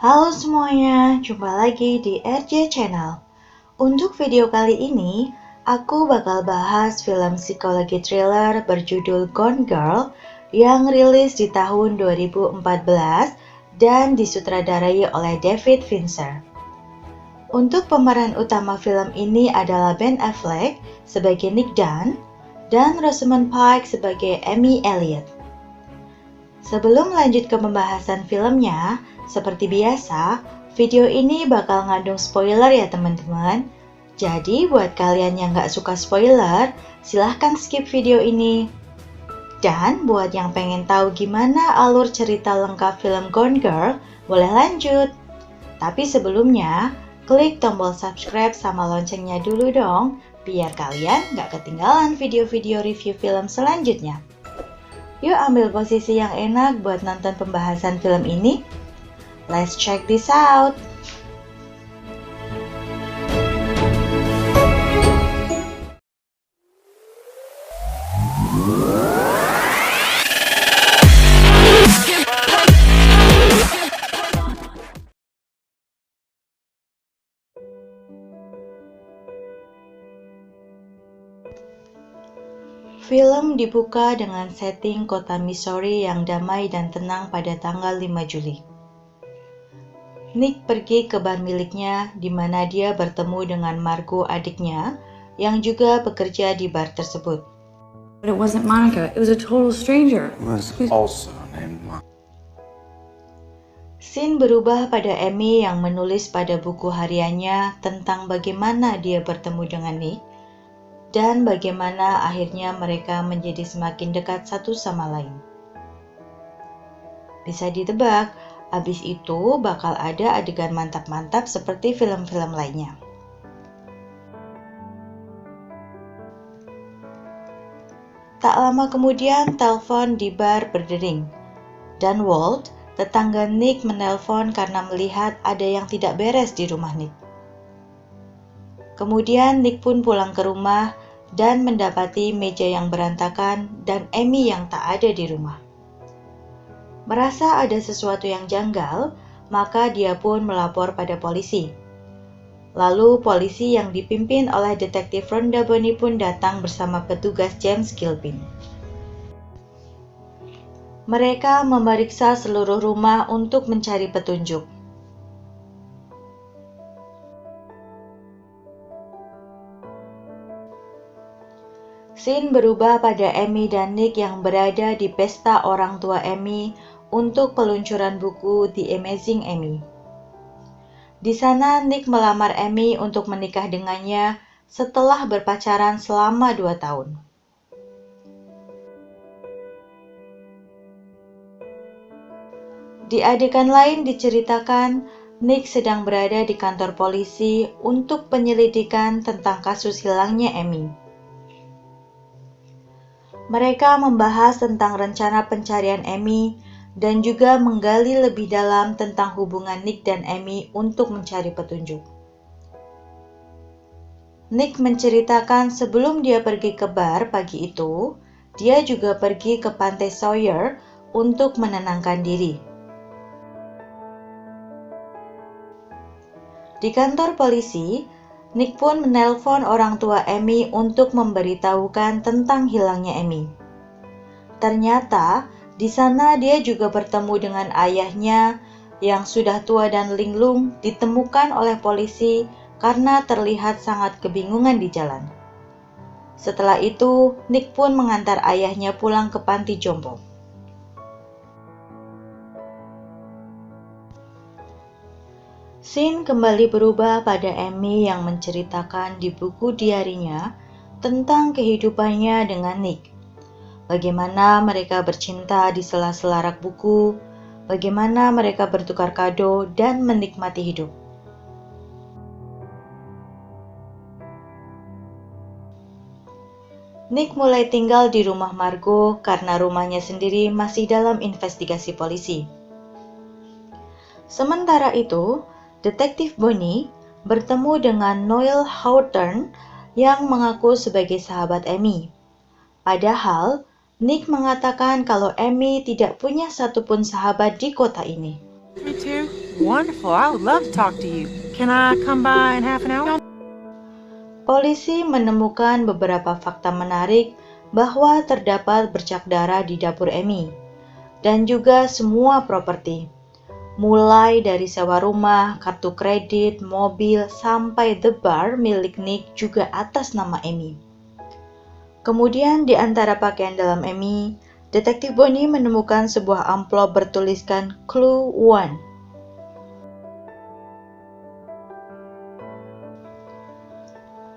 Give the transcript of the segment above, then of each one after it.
Halo semuanya, jumpa lagi di RJ Channel. Untuk video kali ini, aku bakal bahas film psikologi thriller berjudul Gone Girl yang rilis di tahun 2014 dan disutradarai oleh David Fincher. Untuk pemeran utama film ini adalah Ben Affleck sebagai Nick Dunn dan Rosamund Pike sebagai Amy Elliott. Sebelum lanjut ke pembahasan filmnya, seperti biasa, video ini bakal ngandung spoiler ya teman-teman. Jadi buat kalian yang gak suka spoiler, silahkan skip video ini. Dan buat yang pengen tahu gimana alur cerita lengkap film Gone Girl, boleh lanjut. Tapi sebelumnya, klik tombol subscribe sama loncengnya dulu dong, biar kalian gak ketinggalan video-video review film selanjutnya. Yuk ambil posisi yang enak buat nonton pembahasan film ini. Let's check this out. Film dibuka dengan setting kota Missouri yang damai dan tenang pada tanggal 5 Juli. Nick pergi ke bar miliknya di mana dia bertemu dengan Margot adiknya yang juga bekerja di bar tersebut. But it wasn't Monica, it was a total stranger. It was also named Monica. Scene berubah pada Amy yang menulis pada buku hariannya tentang bagaimana dia bertemu dengan Nick dan bagaimana akhirnya mereka menjadi semakin dekat satu sama lain. Bisa ditebak, abis itu bakal ada adegan mantap-mantap seperti film-film lainnya. Tak lama kemudian, telepon di bar berdering, dan Walt, tetangga Nick, menelpon karena melihat ada yang tidak beres di rumah Nick. Kemudian Nick pun pulang ke rumah dan mendapati meja yang berantakan dan Amy yang tak ada di rumah. Merasa ada sesuatu yang janggal, maka dia pun melapor pada polisi. Lalu polisi yang dipimpin oleh detektif Rhonda Bonney pun datang bersama petugas James Gilpin. Mereka memeriksa seluruh rumah untuk mencari petunjuk. Scene berubah pada Amy dan Nick yang berada di pesta orang tua Amy untuk peluncuran buku The Amazing Amy. Di sana Nick melamar Amy untuk menikah dengannya setelah berpacaran selama 2 tahun. Di adegan lain diceritakan Nick sedang berada di kantor polisi untuk penyelidikan tentang kasus hilangnya Amy. Mereka membahas tentang rencana pencarian Amy dan juga menggali lebih dalam tentang hubungan Nick dan Amy untuk mencari petunjuk. Nick menceritakan sebelum dia pergi ke bar pagi itu, dia juga pergi ke pantai Sawyer untuk menenangkan diri. Di kantor polisi, Nick pun menelpon orang tua Amy untuk memberitahukan tentang hilangnya Amy. Ternyata, di sana dia juga bertemu dengan ayahnya yang sudah tua dan linglung ditemukan oleh polisi karena terlihat sangat kebingungan di jalan. Setelah itu, Nick pun mengantar ayahnya pulang ke panti jompo. Scene kembali berubah pada Amy yang menceritakan di buku diarinya tentang kehidupannya dengan Nick. Bagaimana mereka bercinta di sela-sela rak buku, bagaimana mereka bertukar kado dan menikmati hidup. Nick mulai tinggal di rumah Margot karena rumahnya sendiri masih dalam investigasi polisi. Sementara itu, Detektif Bonney bertemu dengan Noel Hawthorne yang mengaku sebagai sahabat Amy. Padahal, Nick mengatakan kalau Amy tidak punya satupun sahabat di kota ini. Me too. Wonderful. I would love to talk to you. Can I come by in half an hour? Polisi menemukan beberapa fakta menarik bahwa terdapat bercak darah di dapur Amy, dan juga semua properti, mulai dari sewa rumah, kartu kredit, mobil, sampai the bar milik Nick juga atas nama Amy. Kemudian di antara pakaian dalam Amy, Detektif Bonnie menemukan sebuah amplop bertuliskan Clue 1.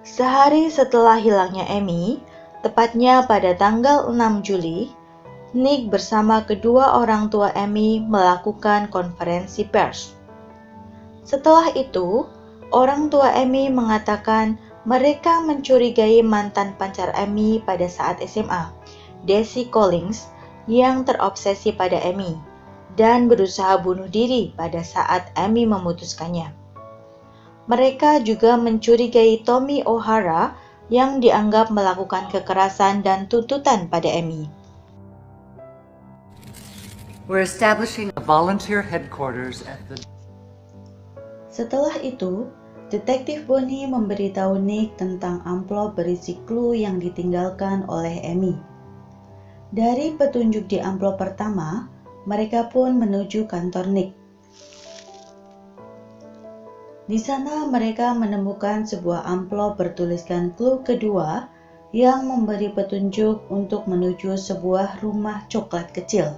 Sehari setelah hilangnya Amy, tepatnya pada tanggal 6 Juli, Nick bersama kedua orang tua Amy melakukan konferensi pers. Setelah itu, orang tua Amy mengatakan mereka mencurigai mantan pacar Amy pada saat SMA, Daisy Collins, yang terobsesi pada Amy dan berusaha bunuh diri pada saat Amy memutuskannya. Mereka juga mencurigai Tommy O'Hara yang dianggap melakukan kekerasan dan tuntutan pada Amy. We're establishing a volunteer headquarters at the... Setelah itu, Detektif Bonnie memberitahu Nick tentang amplop berisi clue yang ditinggalkan oleh Amy. Dari petunjuk di amplop pertama, mereka pun menuju kantor Nick. Di sana mereka menemukan sebuah amplop bertuliskan clue kedua yang memberi petunjuk untuk menuju sebuah rumah coklat kecil.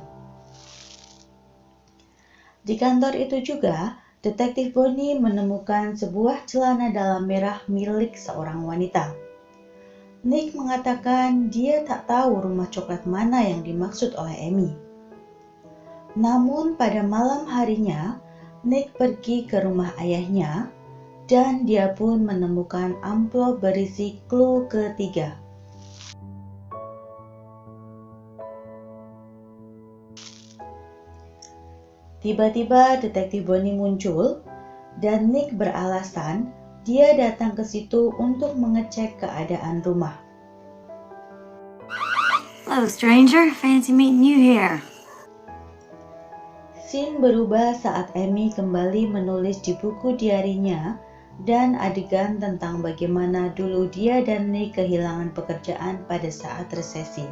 Di kantor itu juga, Detektif Bonnie menemukan sebuah celana dalam merah milik seorang wanita. Nick mengatakan dia tak tahu rumah coklat mana yang dimaksud oleh Amy. Namun pada malam harinya, Nick pergi ke rumah ayahnya dan dia pun menemukan amplop berisi clue ketiga. Tiba-tiba Detektif Bonnie muncul dan Nick beralasan dia datang ke situ untuk mengecek keadaan rumah. Hello, stranger. Fancy meeting you here. Scene berubah saat Amy kembali menulis di buku diarinya dan adegan tentang bagaimana dulu dia dan Nick kehilangan pekerjaan pada saat resesi.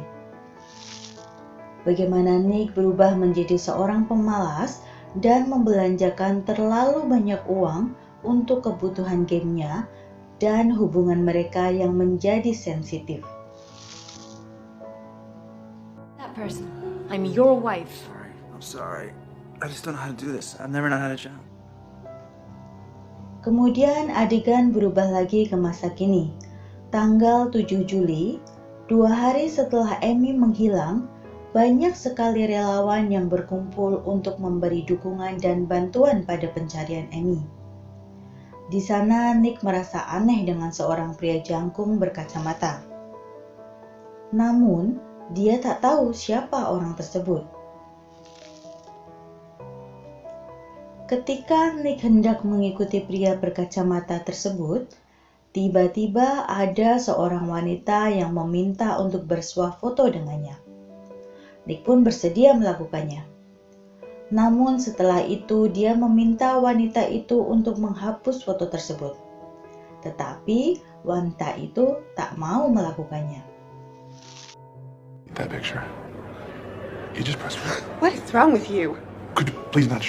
Bagaimana Nick berubah menjadi seorang pemalas dan membelanjakan terlalu banyak uang untuk kebutuhan gamenya dan hubungan mereka yang menjadi sensitif. That person. I'm your wife. I'm sorry. I just don't know how to do this. I've never known how to jump. Kemudian adegan berubah lagi ke masa kini. Tanggal 7 Juli, 2 hari setelah Amy menghilang, banyak sekali relawan yang berkumpul untuk memberi dukungan dan bantuan pada pencarian Amy. Di sana Nick merasa aneh dengan seorang pria jangkung berkacamata. Namun, dia tak tahu siapa orang tersebut. Ketika Nick hendak mengikuti pria berkacamata tersebut, tiba-tiba ada seorang wanita yang meminta untuk bersuah foto dengannya. Nick pun bersedia melakukannya. Namun setelah itu dia meminta wanita itu untuk menghapus foto tersebut. Tetapi wanita itu tak mau melakukannya. That picture. You just pressed me. What is wrong with you? Could you please not?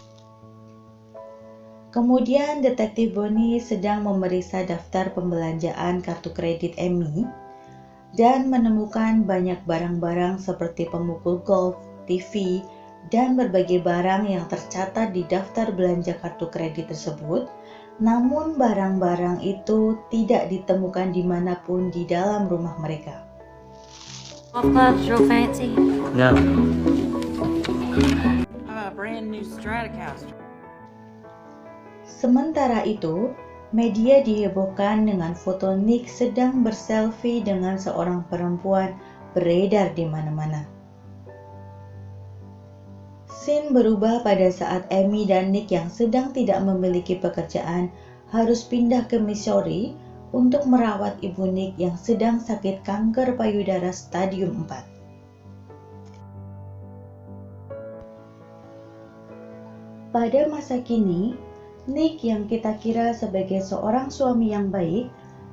Kemudian Detektif Bonnie sedang memeriksa daftar pembelanjaan kartu kredit Amy dan menemukan banyak barang-barang seperti pemukul golf, TV, dan berbagai barang yang tercatat di daftar belanja kartu kredit tersebut. Namun barang-barang itu tidak ditemukan dimanapun di dalam rumah mereka. Golf clubs real fancy. No. I have a brand new Stratocaster. Sementara itu, media dihebohkan dengan foto Nick sedang berselfie dengan seorang perempuan beredar di mana-mana. Scene berubah pada saat Amy dan Nick yang sedang tidak memiliki pekerjaan harus pindah ke Missouri untuk merawat ibu Nick yang sedang sakit kanker payudara stadium 4. pada masa kini, Nick yang kita kira sebagai seorang suami yang baik,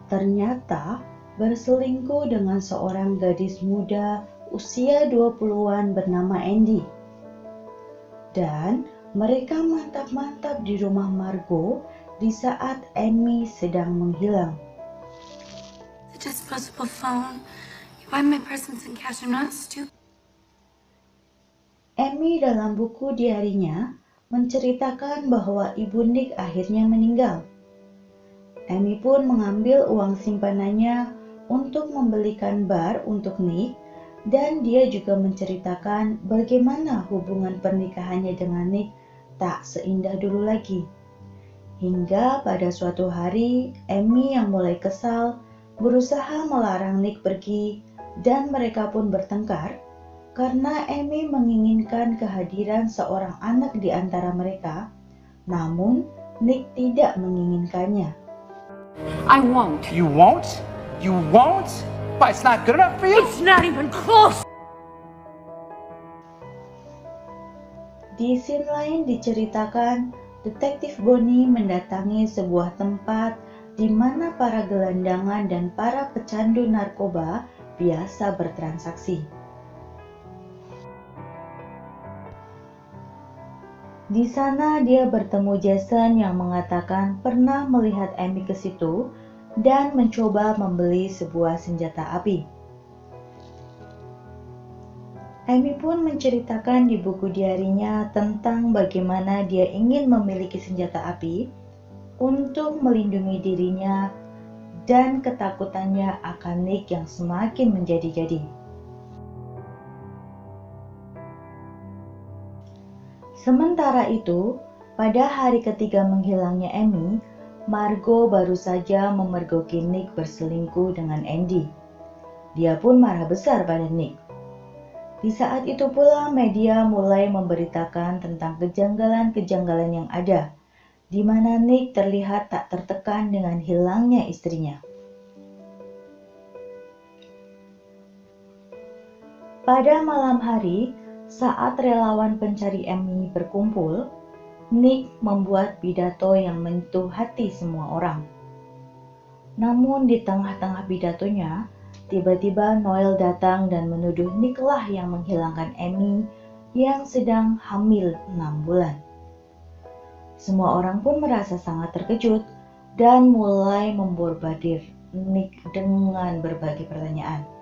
ternyata berselingkuh dengan seorang gadis muda usia 20-an bernama Andy. Dan mereka mantap-mantap di rumah Margot di saat Amy sedang menghilang. The disposable phone. You find my purse and cash. I'm not stupid. Amy dalam buku diarinya menceritakan bahwa ibu Nick akhirnya meninggal. Amy pun mengambil uang simpanannya untuk membelikan bar untuk Nick, dan dia juga menceritakan bagaimana hubungan pernikahannya dengan Nick tak seindah dulu lagi. Hingga pada suatu hari, Amy yang mulai kesal berusaha melarang Nick pergi, dan mereka pun bertengkar karena Amy menginginkan kehadiran seorang anak di antara mereka, namun Nick tidak menginginkannya. I won't. You won't? You won't? But it's not good enough for you? It's not even close. Di scene lain diceritakan, Detektif Bonnie mendatangi sebuah tempat di mana para gelandangan dan para pecandu narkoba biasa bertransaksi. Di sana dia bertemu Jason yang mengatakan pernah melihat Amy ke situ dan mencoba membeli sebuah senjata api. Amy pun menceritakan di buku diarinya tentang bagaimana dia ingin memiliki senjata api untuk melindungi dirinya dan ketakutannya akan Nick yang semakin menjadi-jadi. Sementara itu, pada hari ketiga menghilangnya Amy, Margot baru saja memergoki Nick berselingkuh dengan Andy. Dia pun marah besar pada Nick. Di saat itu pula media mulai memberitakan tentang kejanggalan-kejanggalan yang ada, di mana Nick terlihat tak tertekan dengan hilangnya istrinya. Pada malam hari, saat relawan pencari Amy berkumpul, Nick membuat pidato yang menyentuh hati semua orang. Namun di tengah-tengah pidatonya, tiba-tiba Noel datang dan menuduh Nick lah yang menghilangkan Amy yang sedang hamil 6 bulan. Semua orang pun merasa sangat terkejut dan mulai memborbadir Nick dengan berbagai pertanyaan.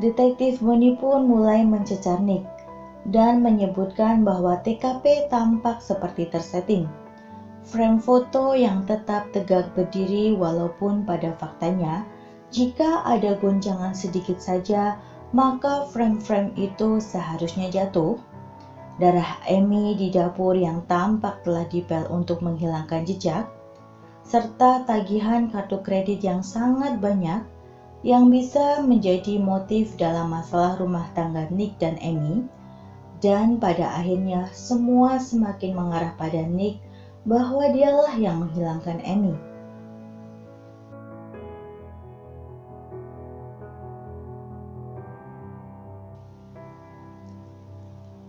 Detektif Bonnie pun mulai mencecar Nick dan menyebutkan bahwa TKP tampak seperti tersetting. Frame foto yang tetap tegak berdiri walaupun pada faktanya, jika ada goncangan sedikit saja, maka frame-frame itu seharusnya jatuh. Darah Amy di dapur yang tampak telah dipel untuk menghilangkan jejak, serta tagihan kartu kredit yang sangat banyak yang bisa menjadi motif dalam masalah rumah tangga Nick dan Amy, dan pada akhirnya semua semakin mengarah pada Nick bahwa dialah yang menghilangkan Amy.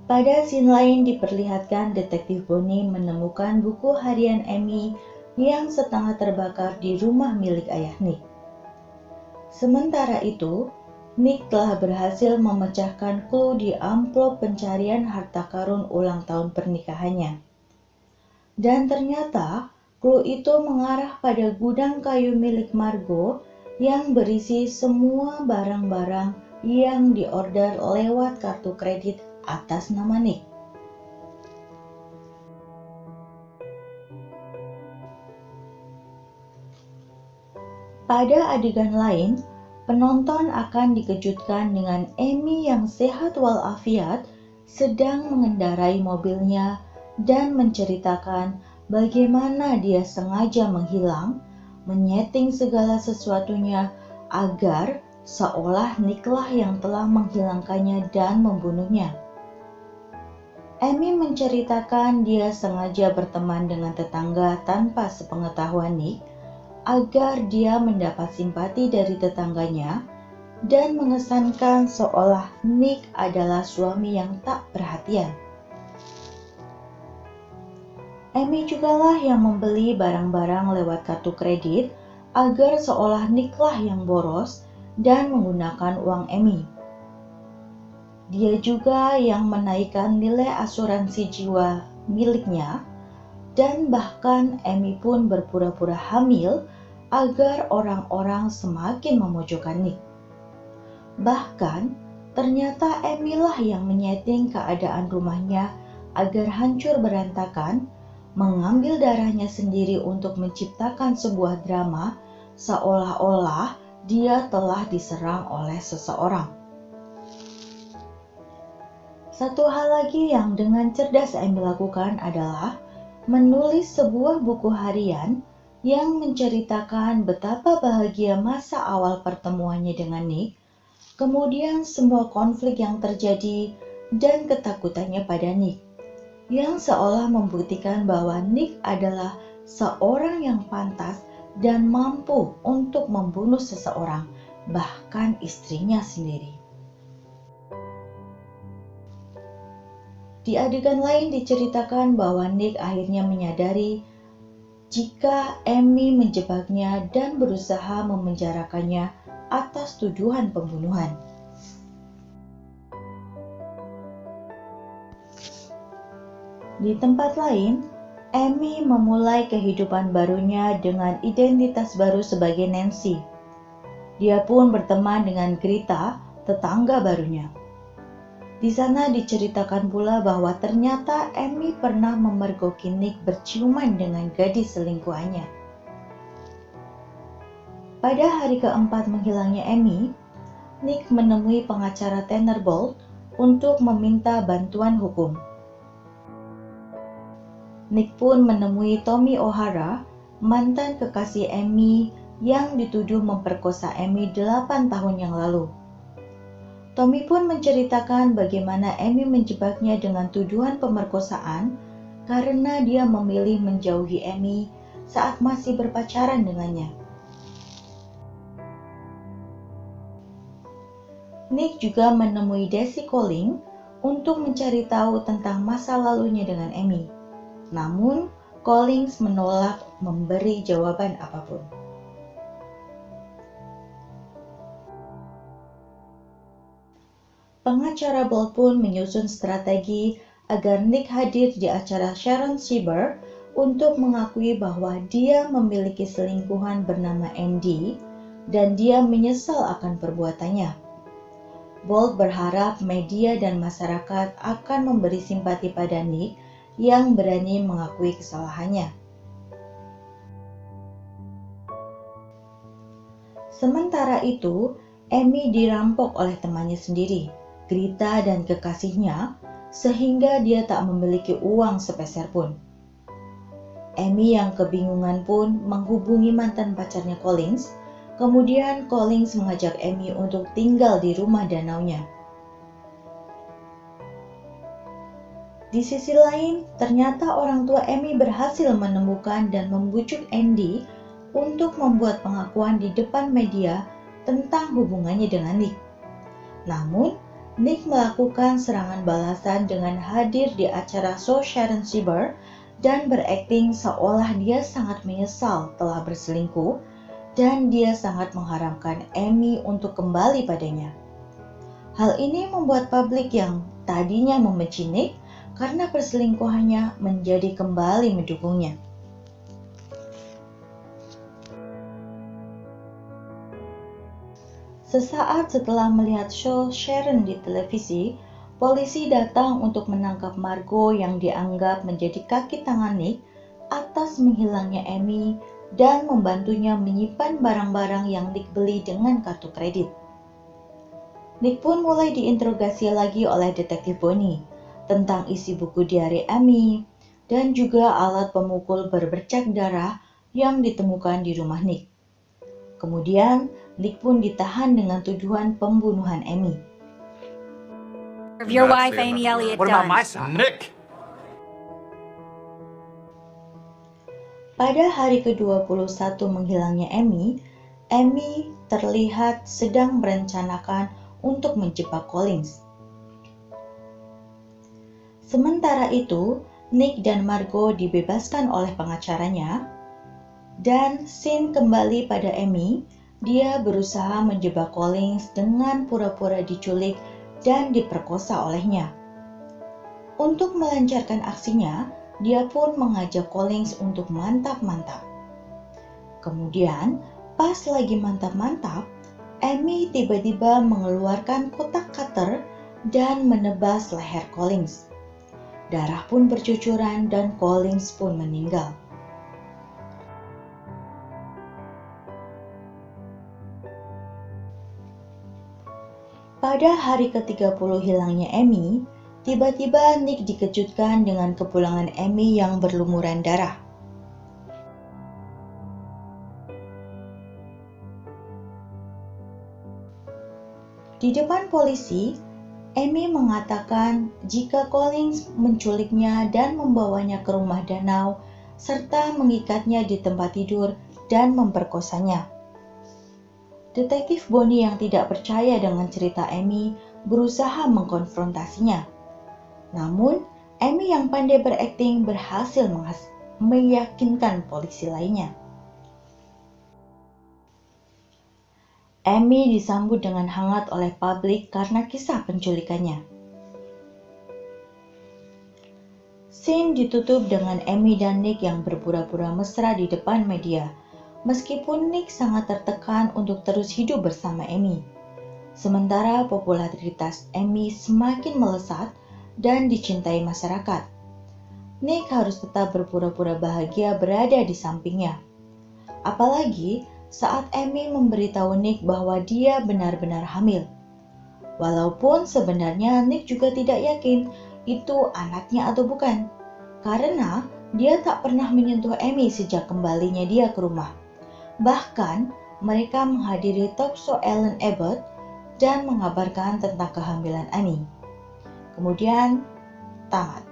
Pada scene lain diperlihatkan Detektif Bonnie menemukan buku harian Amy yang setengah terbakar di rumah milik ayah Nick. Sementara itu, Nick telah berhasil memecahkan clue di amplop pencarian harta karun ulang tahun pernikahannya. Dan ternyata, clue itu mengarah pada gudang kayu milik Margot yang berisi semua barang-barang yang diorder lewat kartu kredit atas nama Nick. Pada adegan lain, penonton akan dikejutkan dengan Amy yang sehat walafiat sedang mengendarai mobilnya dan menceritakan bagaimana dia sengaja menghilang, menyeting segala sesuatunya agar seolah Nick-lah yang telah menghilangkannya dan membunuhnya. Amy menceritakan dia sengaja berteman dengan tetangga tanpa sepengetahuan Nick, agar dia mendapat simpati dari tetangganya dan mengesankan seolah Nick adalah suami yang tak perhatian. Amy jugalah yang membeli barang-barang lewat kartu kredit agar seolah Nick-lah yang boros dan menggunakan uang Amy. Dia juga yang menaikkan nilai asuransi jiwa miliknya, dan bahkan Amy pun berpura-pura hamil agar orang-orang semakin memojokkan Nick. Bahkan, ternyata Amy lah yang menyeting keadaan rumahnya agar hancur berantakan, mengambil darahnya sendiri untuk menciptakan sebuah drama seolah-olah dia telah diserang oleh seseorang. Satu hal lagi yang dengan cerdas Amy lakukan adalah menulis sebuah buku harian yang menceritakan betapa bahagia masa awal pertemuannya dengan Nick, kemudian semua konflik yang terjadi dan ketakutannya pada Nick, yang seolah membuktikan bahwa Nick adalah seorang yang pantas dan mampu untuk membunuh seseorang, bahkan istrinya sendiri. Di adegan lain diceritakan bahwa Nick akhirnya menyadari jika Amy menjebaknya dan berusaha memenjarakannya atas tuduhan pembunuhan. Di tempat lain, Amy memulai kehidupan barunya dengan identitas baru sebagai Nancy. Dia pun berteman dengan Greta, tetangga barunya. Di sana diceritakan pula bahwa ternyata Amy pernah memergoki Nick berciuman dengan gadis selingkuhannya. Pada hari keempat menghilangnya Amy, Nick menemui pengacara Thunderbolt untuk meminta bantuan hukum. Nick pun menemui Tommy O'Hara, mantan kekasih Amy yang dituduh memperkosa Amy 8 tahun yang lalu. Tommy pun menceritakan bagaimana Amy menjebaknya dengan tuduhan pemerkosaan karena dia memilih menjauhi Amy saat masih berpacaran dengannya. Nick juga menemui Daisy Collins untuk mencari tahu tentang masa lalunya dengan Amy. Namun, Collins menolak memberi jawaban apapun. Pengacara Bolt pun menyusun strategi agar Nick hadir di acara Sharon Sheber untuk mengakui bahwa dia memiliki selingkuhan bernama Andy dan dia menyesal akan perbuatannya. Bolt berharap media dan masyarakat akan memberi simpati pada Nick yang berani mengakui kesalahannya. Sementara itu, Amy dirampok oleh temannya sendiri, Greta dan kekasihnya, sehingga dia tak memiliki uang sepeser pun. Amy yang kebingungan pun menghubungi mantan pacarnya Collins, kemudian Collins mengajak Amy untuk tinggal di rumah danaunya. Di sisi lain, ternyata orang tua Amy berhasil menemukan dan membujuk Andy untuk membuat pengakuan di depan media tentang hubungannya dengan Nick. Namun, Nick melakukan serangan balasan dengan hadir di acara show Sharon Sheber dan berakting seolah dia sangat menyesal telah berselingkuh dan dia sangat mengharapkan Amy untuk kembali padanya. Hal ini membuat publik yang tadinya membenci Nick karena perselingkuhannya menjadi kembali mendukungnya. Sesaat setelah melihat show Sharon di televisi, polisi datang untuk menangkap Margot yang dianggap menjadi kaki tangan Nick atas menghilangnya Amy dan membantunya menyimpan barang-barang yang Nick beli dengan kartu kredit. Nick pun mulai diinterogasi lagi oleh detektif Bonnie tentang isi buku diari Amy dan juga alat pemukul berbercak darah yang ditemukan di rumah Nick. Kemudian, Nick pun ditahan dengan tuduhan pembunuhan Amy. Your wife, Amy Elliott, What about done. my side? Nick! Pada hari ke-21 menghilangnya Amy, Amy terlihat sedang merencanakan untuk menjebak Collins. Sementara itu, Nick dan Margot dibebaskan oleh pengacaranya, dan scene kembali pada Amy. Dia berusaha menjebak Collins dengan pura-pura diculik dan diperkosa olehnya. Untuk melancarkan aksinya, dia pun mengajak Collins untuk mantap-mantap. Kemudian, pas lagi mantap-mantap, Amy tiba-tiba mengeluarkan kotak cutter dan menebas leher Collins. Darah pun bercucuran dan Collins pun meninggal. Pada hari ke-30 hilangnya Amy, tiba-tiba Nick dikejutkan dengan kepulangan Amy yang berlumuran darah. Di depan polisi, Amy mengatakan jika Collins menculiknya dan membawanya ke rumah danau, serta mengikatnya di tempat tidur dan memperkosanya. Detektif Bonnie yang tidak percaya dengan cerita Amy berusaha mengkonfrontasinya. Namun, Amy yang pandai berakting berhasil meyakinkan polisi lainnya. Amy disambut dengan hangat oleh publik karena kisah penculikannya. Scene ditutup dengan Amy dan Nick yang berpura-pura mesra di depan media, meskipun Nick sangat tertekan untuk terus hidup bersama Amy. Sementara popularitas Amy semakin melesat dan dicintai masyarakat, Nick harus tetap berpura-pura bahagia berada di sampingnya. Apalagi saat Amy memberitahu Nick bahwa dia benar-benar hamil. Walaupun sebenarnya Nick juga tidak yakin itu anaknya atau bukan, karena dia tak pernah menyentuh Amy sejak kembalinya dia ke rumah. Bahkan, mereka menghadiri talk show Ellen Abbott dan mengabarkan tentang kehamilan Amy. Kemudian, tamat.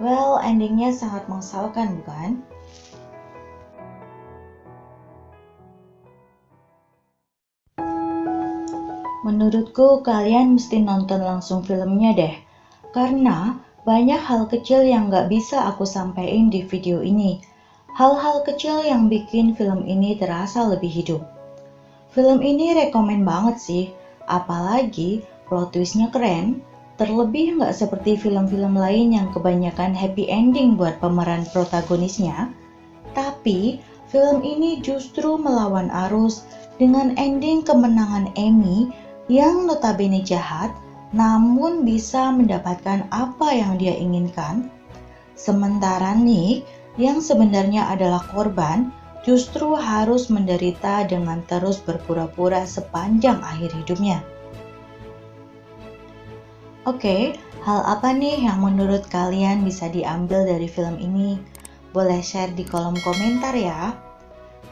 Well, endingnya sangat mengesalkan, bukan? Menurutku kalian mesti nonton langsung filmnya deh, karena banyak hal kecil yang gak bisa aku sampaikan di video ini. Hal-hal kecil yang bikin film ini terasa lebih hidup. Film ini rekomen banget sih, apalagi plot twistnya keren, terlebih gak seperti film-film lain yang kebanyakan happy ending buat pemeran protagonisnya. Tapi film ini justru melawan arus dengan ending kemenangan Amy yang notabene jahat, namun bisa mendapatkan apa yang dia inginkan. Sementara Nick, yang sebenarnya adalah korban, justru harus menderita dengan terus berpura-pura sepanjang akhir hidupnya. Oke, hal apa nih yang menurut kalian bisa diambil dari film ini? Boleh share di kolom komentar ya.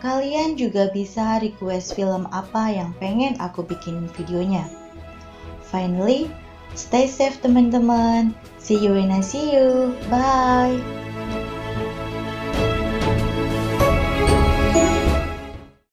Kalian juga bisa request film apa yang pengen aku bikin videonya. Finally, stay safe teman-teman. See you when I see you. Bye.